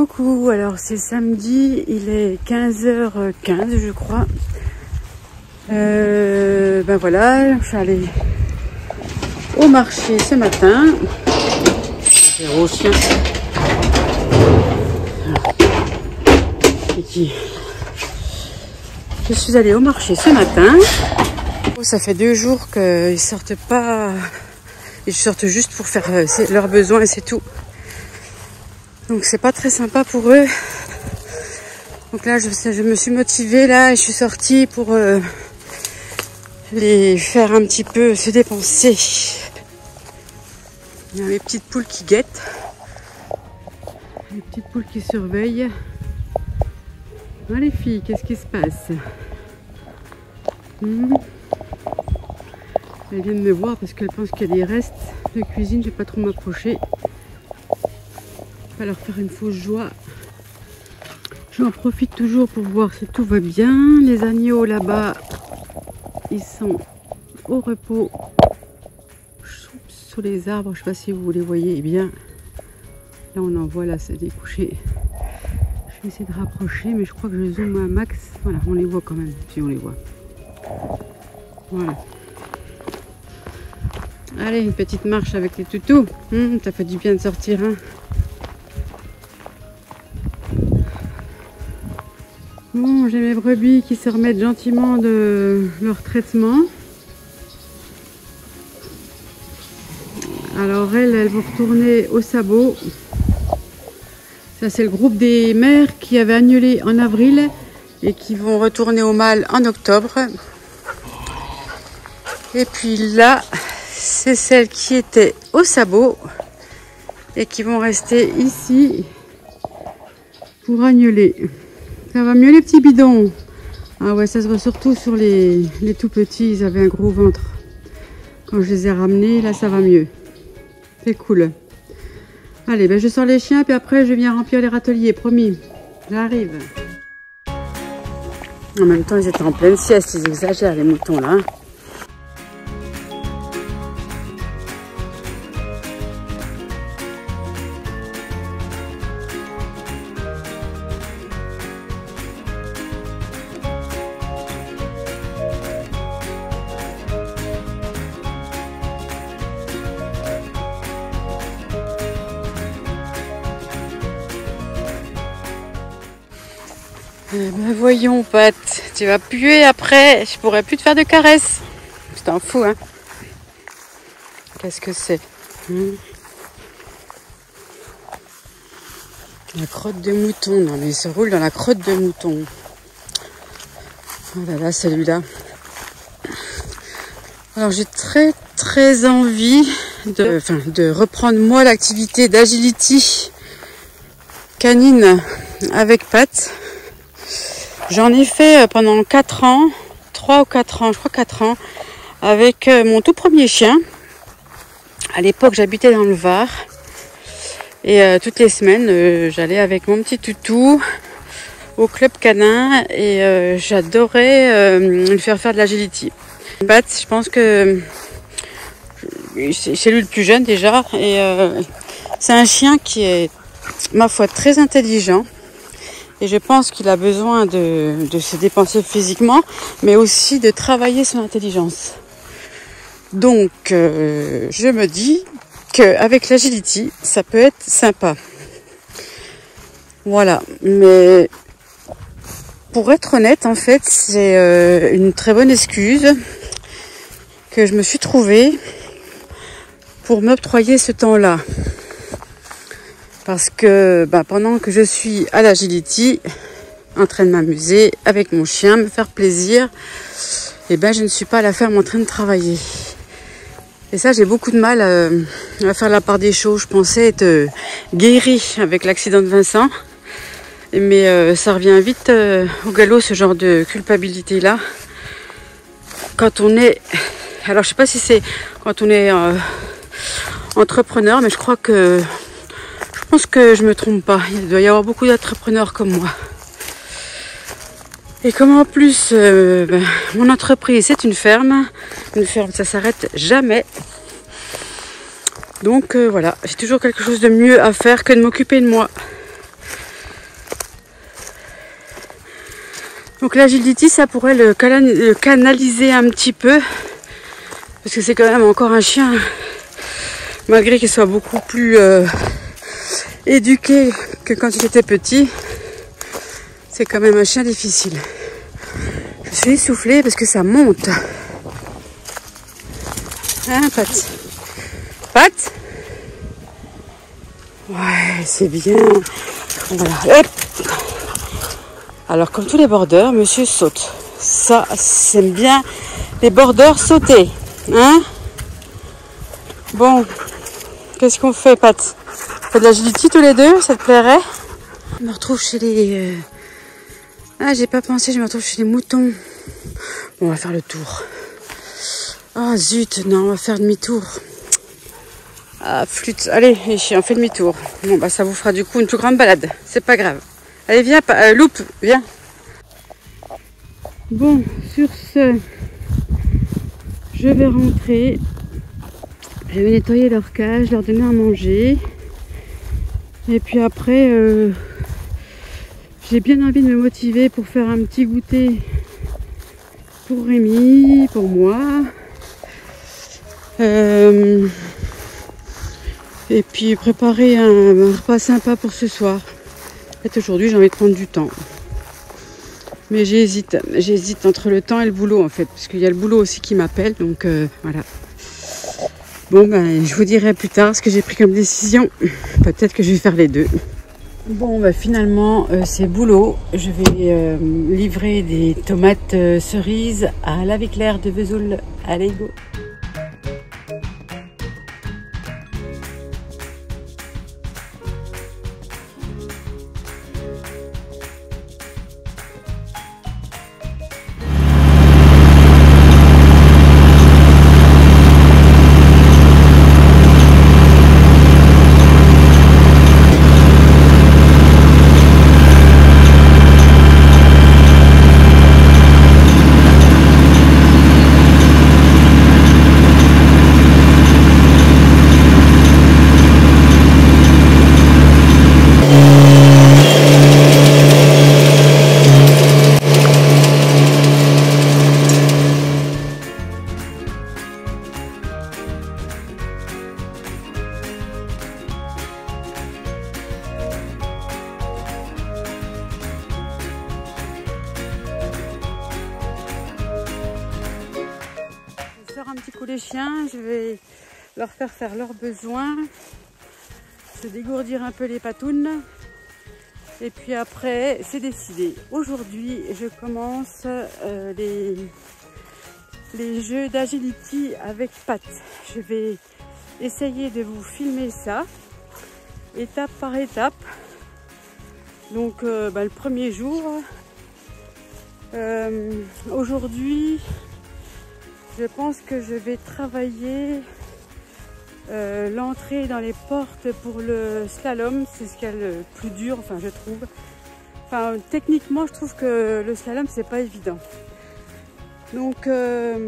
Coucou, alors c'est samedi, il est 15h15 je crois. Ben voilà, je suis allée au marché ce matin. Au chien. Je suis allée au marché ce matin. Ça fait 2 jours qu'ils sortent pas. Ils sortent juste pour faire leurs besoins et c'est tout. Donc c'est pas très sympa pour eux. Donc là je me suis motivée là et je suis sortie pour les faire un petit peu se dépenser. Il y a mes petites poules qui guettent. Les petites poules qui surveillent. Ah les filles, qu'est-ce qui se passe? Elles viennent me voir parce qu'elles pensent qu'il y a des restes de cuisine. Je vais pas trop m'approcher. Pas leur faire une fausse joie. J'en profite toujours pour voir si tout va bien. Les agneaux là-bas, ils sont au repos sous les arbres. Je sais pas si vous les voyez bien. Là on en voit, là c'est des couchers. Je vais essayer de rapprocher, mais je crois que je zoome un max. Voilà, on les voit quand même, si on les voit. Voilà. Allez, une petite marche avec les toutous. Ça fait du bien de sortir, hein. Bon, j'ai mes brebis qui se remettent gentiment de leur traitement. Alors elles vont retourner au sabot. Ça c'est le groupe des mères qui avaient annulé en avril et qui vont retourner au mâle en octobre. Et puis là, c'est celles qui étaient au sabot et qui vont rester ici pour annuler. Ça va mieux les petits bidons? Ah ouais, ça se voit surtout sur les tout petits, ils avaient un gros ventre. Quand je les ai ramenés, là ça va mieux. C'est cool. Allez, ben je sors les chiens, puis après je viens remplir les râteliers, promis. J'arrive. En même temps, ils étaient en pleine sieste, ils exagèrent les moutons là. Ben voyons Pat, tu vas puer après, je pourrais plus te faire de caresses. Je t'en fous, hein. Qu'est-ce que c'est? La crotte de mouton, non mais il se roule dans la crotte de mouton. Oh là là, celui-là. Alors j'ai très envie de reprendre moi l'activité d'agility canine avec Pat. J'en ai fait pendant 4 ans, 3 ou 4 ans, je crois 4 ans, avec mon tout premier chien. À l'époque, j'habitais dans le Var. Et toutes les semaines, j'allais avec mon petit toutou au club canin. Et j'adorais lui faire de l'agility. Pat, je pense que c'est lui le plus jeune déjà. Et c'est un chien qui est, ma foi, très intelligent. Et je pense qu'il a besoin de se dépenser physiquement, mais aussi de travailler son intelligence. Donc, je me dis qu'avec l'agility, ça peut être sympa. Voilà. Mais pour être honnête, en fait, c'est une très bonne excuse que je me suis trouvée pour m'octroyer ce temps-là. Parce que pendant que je suis à l'agility, en train de m'amuser avec mon chien, me faire plaisir, et je ne suis pas à la ferme en train de travailler. Et ça, j'ai beaucoup de mal à faire la part des choses. Je pensais être guérie avec l'accident de Vincent. Mais ça revient vite au galop, ce genre de culpabilité-là. Quand on est... Alors, je sais pas si c'est quand on est entrepreneur, mais je crois que... Je pense que je me trompe pas. Il doit y avoir beaucoup d'entrepreneurs comme moi. Et comme en plus, mon entreprise, c'est une ferme. Une ferme, ça s'arrête jamais. Donc voilà, j'ai toujours quelque chose de mieux à faire que de m'occuper de moi. Donc l'agility, ça pourrait le canaliser un petit peu. Parce que c'est quand même encore un chien, malgré qu'il soit beaucoup plus éduqué que quand il était petit. C'est quand même un chien difficile. Je suis essoufflée parce que ça monte. Hein, Pat? Pat? Ouais, c'est bien. Voilà. Hop. Alors, comme tous les bordeurs, monsieur saute. Ça, c'est bien les bordeurs sauter. Hein? Bon. Qu'est-ce qu'on fait, Pat? On fait de l'agility tous les deux? Ça te plairait? Je me retrouve chez les... Ah, j'ai pas pensé, je me retrouve chez les moutons. Bon, on va faire le tour. Ah, zut, non, on va faire demi-tour. Ah, flûte. Allez, les chiens, on fait demi-tour. Bon, bah, ça vous fera du coup une plus grande balade. C'est pas grave. Allez, viens, Loupe, viens. Bon, sur ce, je vais rentrer. Je vais nettoyer leur cage, leur donner à manger. Et puis après, j'ai bien envie de me motiver pour faire un petit goûter pour Rémi, pour moi. Et puis préparer un repas sympa pour ce soir. En fait, aujourd'hui, j'ai envie de prendre du temps. Mais j'hésite entre le temps et le boulot en fait. Parce qu'il y a le boulot aussi qui m'appelle. Donc voilà. Bon, ben, je vous dirai plus tard ce que j'ai pris comme décision. Peut-être que je vais faire les deux. Bon, ben, finalement, c'est boulot. Je vais livrer des tomates cerises à la vie claire de Vesoul. Allez, go! Un petit coup les chiens, je vais leur faire leurs besoins, se dégourdir un peu les patounes et puis après c'est décidé. Aujourd'hui je commence les jeux d'agility avec Pat. Je vais essayer de vous filmer ça étape par étape. Donc le premier jour, aujourd'hui je pense que je vais travailler l'entrée dans les portes pour le slalom. C'est ce qu'il y a le plus dur, enfin je trouve. Enfin techniquement je trouve que le slalom c'est pas évident. Donc à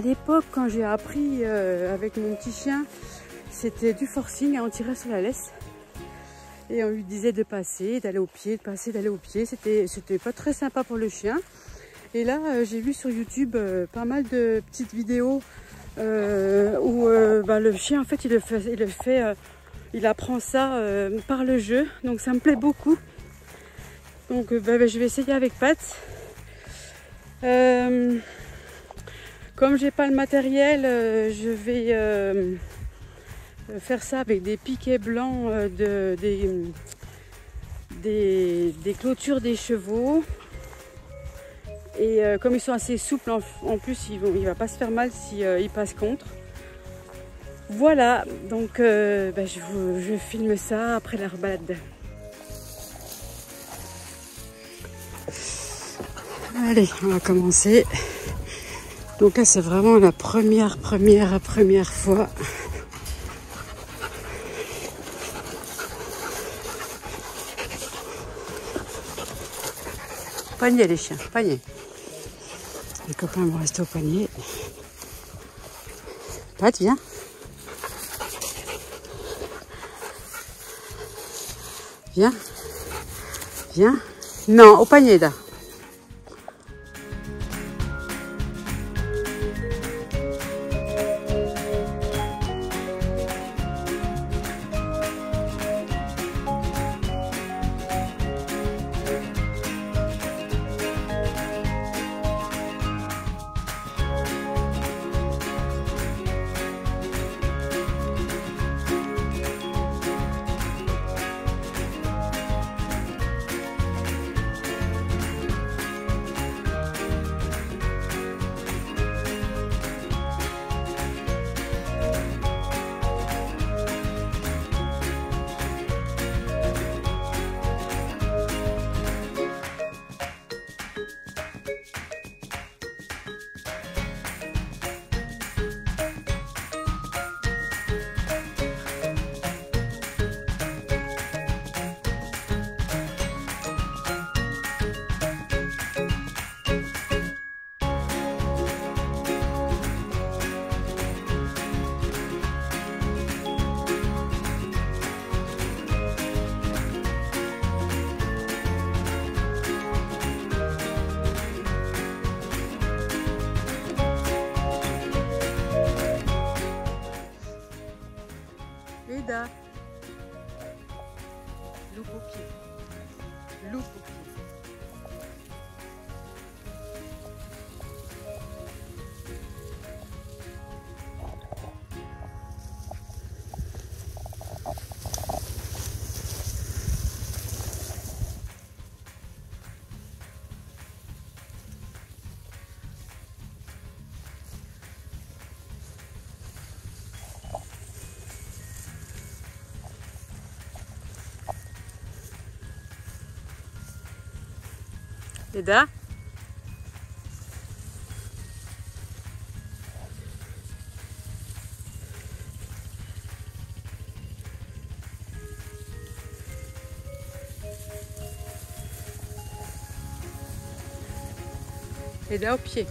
l'époque quand j'ai appris avec mon petit chien, c'était du forcing, on tirait sur la laisse. Et on lui disait de passer, d'aller au pied, de passer, d'aller au pied. C'était pas très sympa pour le chien. Et là, j'ai vu sur YouTube pas mal de petites vidéos où le chien, en fait, il apprend ça par le jeu. Donc, ça me plaît beaucoup. Donc, je vais essayer avec Pat. Comme j'ai pas le matériel, je vais faire ça avec des piquets blancs des clôtures des chevaux. Et comme ils sont assez souples, en plus, il ne va pas se faire mal s'il passe contre. Voilà, donc je filme ça après la balade. Allez, on va commencer. Donc là, c'est vraiment la première fois. Panier les chiens, panier. Les copains vont rester au panier. Pat, viens. Viens. Viens. Non, au panier là. pied. Loupe au pied. Eda? Eda au pied.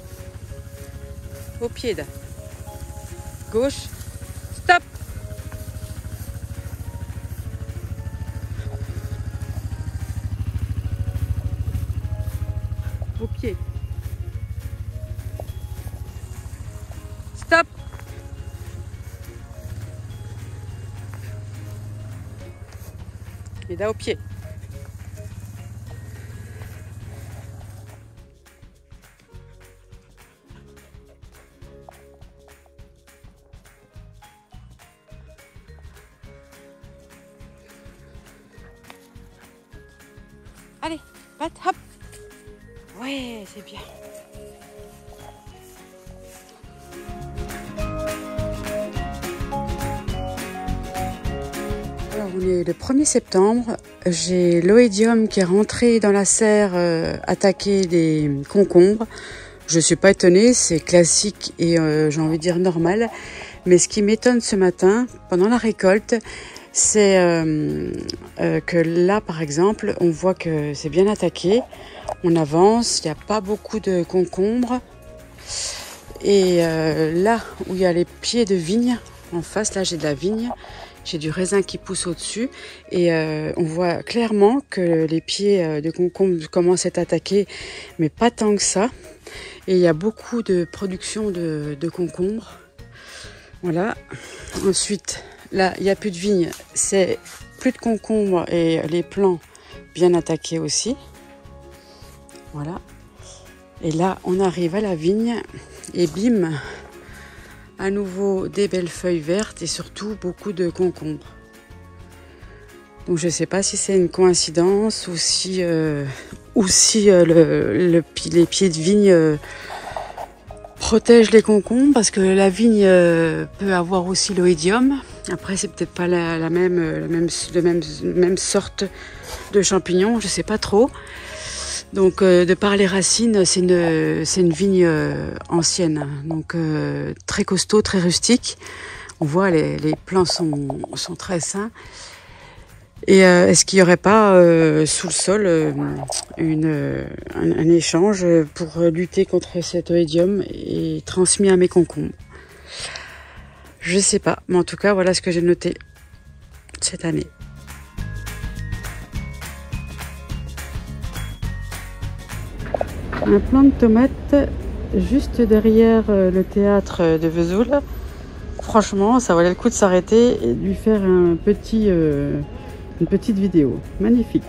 Au pied, Eda. Gauche. Stop! Au pied. Stop! Eda au pied. Allez, bat, hop. Ouais, c'est bien. Alors, on est le 1er septembre. J'ai l'oïdium qui est rentré dans la serre attaquer les concombres. Je suis pas étonnée, c'est classique et j'ai envie de dire normal. Mais ce qui m'étonne ce matin, pendant la récolte, c'est que là, par exemple, on voit que c'est bien attaqué. On avance, il n'y a pas beaucoup de concombres. Et là où il y a les pieds de vigne, en face, là j'ai de la vigne, j'ai du raisin qui pousse au-dessus. Et on voit clairement que les pieds de concombre commencent à être attaqués, mais pas tant que ça. Et il y a beaucoup de production de concombres. Voilà. Ensuite, là, il n'y a plus de vigne, c'est plus de concombres et les plants bien attaqués aussi. Voilà. Et là, on arrive à la vigne et bim, à nouveau des belles feuilles vertes et surtout beaucoup de concombres. Donc je ne sais pas si c'est une coïncidence ou si, les pieds de vigne protègent les concombres, parce que la vigne peut avoir aussi l'oïdium. Après, c'est peut-être pas la même sorte de champignon, je ne sais pas trop. Donc, de par les racines, c'est une vigne ancienne, donc très costaud, très rustique. On voit les plants sont très sains. Et est-ce qu'il n'y aurait pas sous le sol un échange pour lutter contre cet oïdium et transmis à mes concombres? Je ne sais pas, mais en tout cas, voilà ce que j'ai noté cette année. Un plant de tomates juste derrière le théâtre de Vesoul. Franchement, ça valait le coup de s'arrêter et de lui faire une petite vidéo. Magnifique.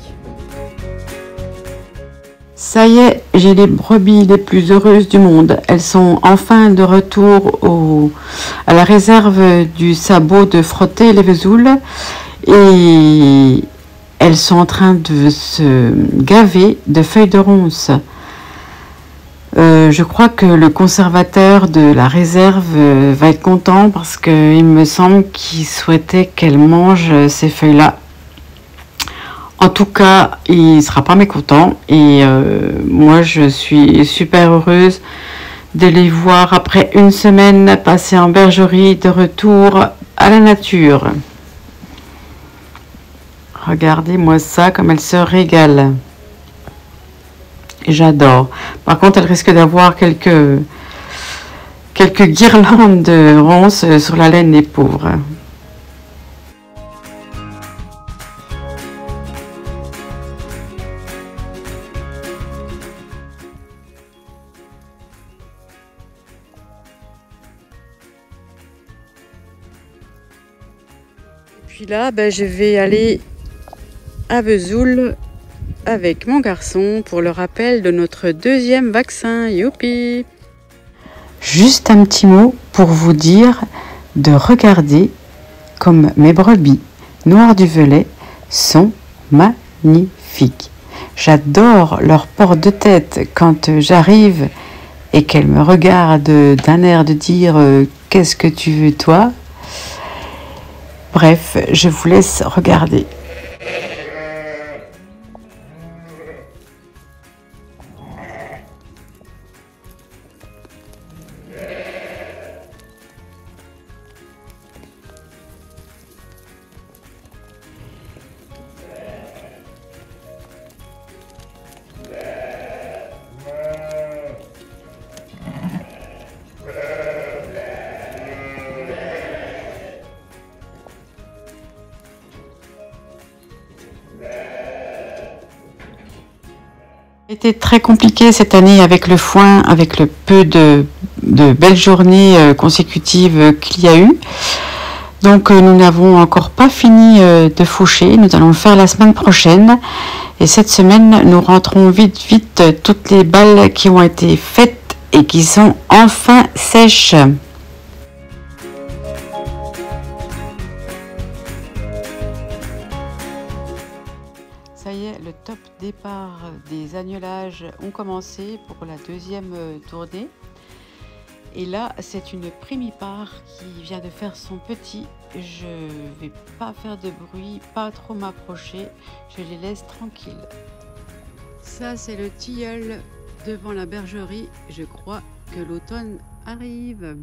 Ça y est, j'ai les brebis les plus heureuses du monde. Elles sont enfin de retour à la réserve du sabot de Frottay-les-Vesoul. Et elles sont en train de se gaver de feuilles de ronces. Je crois que le conservateur de la réserve va être content parce qu'il me semble qu'il souhaitait qu'elle mange ces feuilles-là. En tout cas, il ne sera pas mécontent et moi je suis super heureuse de les voir après une semaine passer en bergerie de retour à la nature. Regardez-moi ça, comme elle se régale. J'adore. Par contre, elle risque d'avoir quelques guirlandes de ronces sur la laine, les pauvres. Et puis là, je vais aller à Vesoul avec mon garçon pour le rappel de notre 2e vaccin. Youpi! Juste un petit mot pour vous dire de regarder comme mes brebis noires du Velay sont magnifiques. J'adore leur port de tête quand j'arrive et qu'elles me regardent d'un air de dire qu'est-ce que tu veux toi? Bref, je vous laisse regarder. C'était très compliqué cette année avec le foin, avec le peu de belles journées consécutives qu'il y a eu. Donc nous n'avons encore pas fini de faucher, nous allons le faire la semaine prochaine. Et cette semaine, nous rentrons vite toutes les balles qui ont été faites et qui sont enfin sèches. Ça y est, le top départ des agnelages ont commencé pour la 2e tournée. Et là, c'est une primipare qui vient de faire son petit. Je vais pas faire de bruit, pas trop m'approcher. Je les laisse tranquilles. Ça, c'est le tilleul devant la bergerie. Je crois que l'automne arrive.